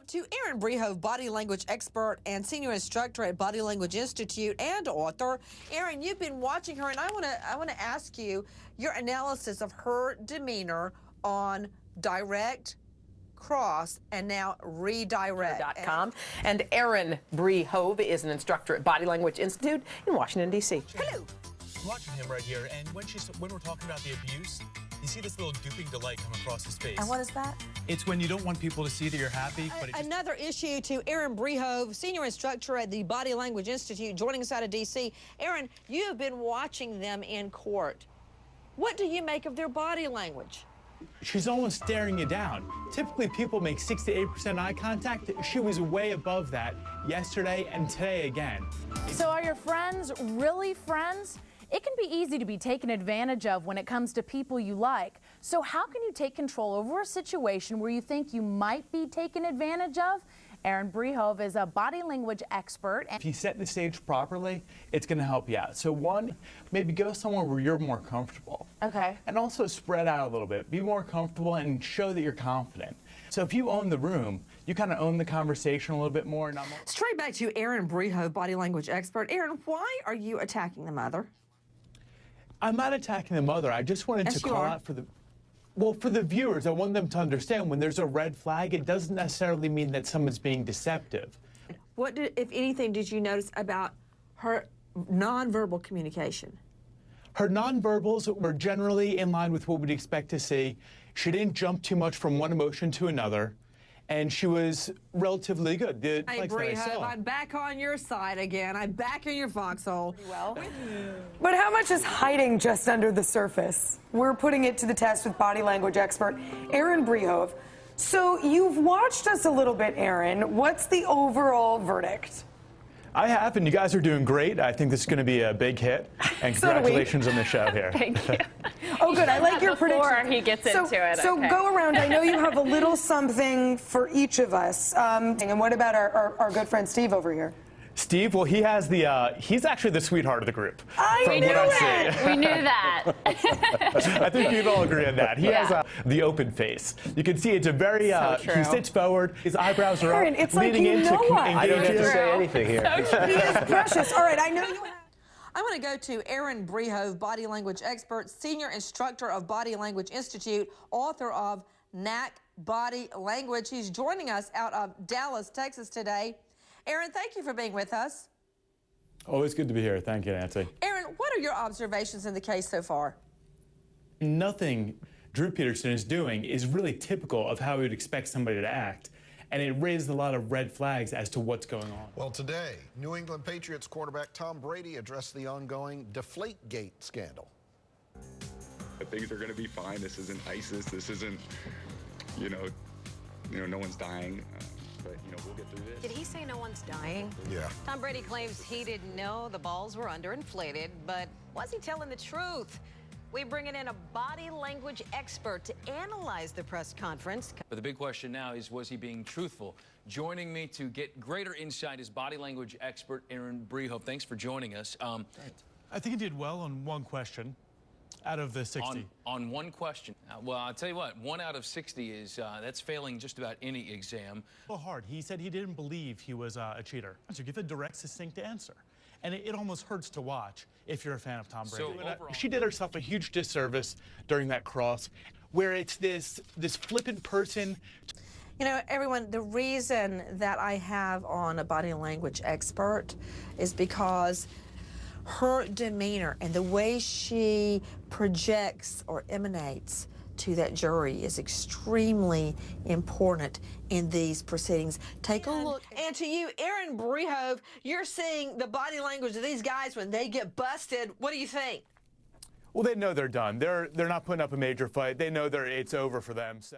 to Erin Brehove, body language expert and senior instructor at Body Language Institute and author. Erin, you've been watching her, and I want to ask you your analysis of her demeanor on direct, cross, and now redirect. And Erin Brehove is an instructor at Body Language Institute in Washington, D.C. Hello. Watching him right here, and when we're talking about the abuse, you see this little duping delight come across his face. And what is that? It's when you don't want people to see that you're happy. But Another issue to Erin Brehove, senior instructor at the Body Language Institute, joining us out of D.C. Erin, you have been watching them in court. What do you make of their body language? She's almost staring you down. Typically, people make 6 to 8% eye contact. She was way above that yesterday and today again. So are your friends really friends? It can be easy to be taken advantage of when it comes to people you like. So how can you take control over a situation where you think you might be taken advantage of? Erin Brehove is a body language expert. If you set the stage properly, it's going to help you out. So one, maybe go somewhere where you're more comfortable. Okay. And also spread out a little bit. Be more comfortable and show that you're confident. So if you own the room, you kind of own the conversation a little bit more. Straight back to Erin Brehove, body language expert. Erin, why are you attacking the mother? I'm not attacking the mother. I just wanted to call out for the viewers. I want them to understand when there's a red flag, it doesn't necessarily mean that someone's being deceptive. What, if anything, did you notice about her nonverbal communication? Her nonverbals were generally in line with what we'd expect to see. She didn't jump too much from one emotion to another, and she was relatively good. Hey, Brehove, I'm back on your side again. I'm back in your foxhole. Well. But how much is hiding just under the surface? We're putting it to the test with body language expert Erin Brehove. So you've watched us a little bit, Erin. What's the overall verdict? I have, and you guys are doing great. I think this is going to be a big hit, and congratulations on the show here. Thank you. Oh, good. I like your prediction. Before he gets into it. So okay. go around. I know you have a little something for each of us. And what about our good friend Steve over here? Steve, well, he has he's actually the sweetheart of the group. We knew that. I think you'd all agree on that. He has the open face. You can see it's a very, he sits forward, his eyebrows are Erin, up, it's like leaning into I don't have to say anything here. He is precious. All right, I know you have. I want to go to Erin Brehove, body language expert, senior instructor of Body Language Institute, author of NAC Body Language. He's joining us out of Dallas, Texas today. Erin, thank you for being with us. Always good to be here. Thank you, Nancy. Erin, what are your observations in the case so far? Nothing Drew Peterson is doing is really typical of how we would expect somebody to act, and it raised a lot of red flags as to what's going on. Well, today, New England Patriots quarterback Tom Brady addressed the ongoing Deflategate scandal. Things are going to be fine. This isn't ISIS. This isn't, no one's dying. But, we'll get through this. Did he say no one's dying? Yeah. Tom Brady claims he didn't know the balls were underinflated, but was he telling the truth? We bringing in a body language expert to analyze the press conference. But the big question now is, was he being truthful? Joining me to get greater insight is body language expert Erin Brehove. Thanks for joining us. I think he did well on one question out of the 60. On one question. Well, I'll tell you what, 1 out of 60 is, that's failing just about any exam. So hard. He said he didn't believe he was a cheater. So give a direct, succinct answer. And it almost hurts to watch if you're a fan of Tom Brady. So overall, she did herself a huge disservice during that cross, where it's this flippant person. You know, everyone, the reason that I have on a body language expert is because her demeanor and the way she projects or emanates to that jury is extremely important in these proceedings. Take a look. And to you, Erin Brehove, you're seeing the body language of these guys when they get busted. What do you think? Well, they know they're done. They're not putting up a major fight. They know it's over for them. So.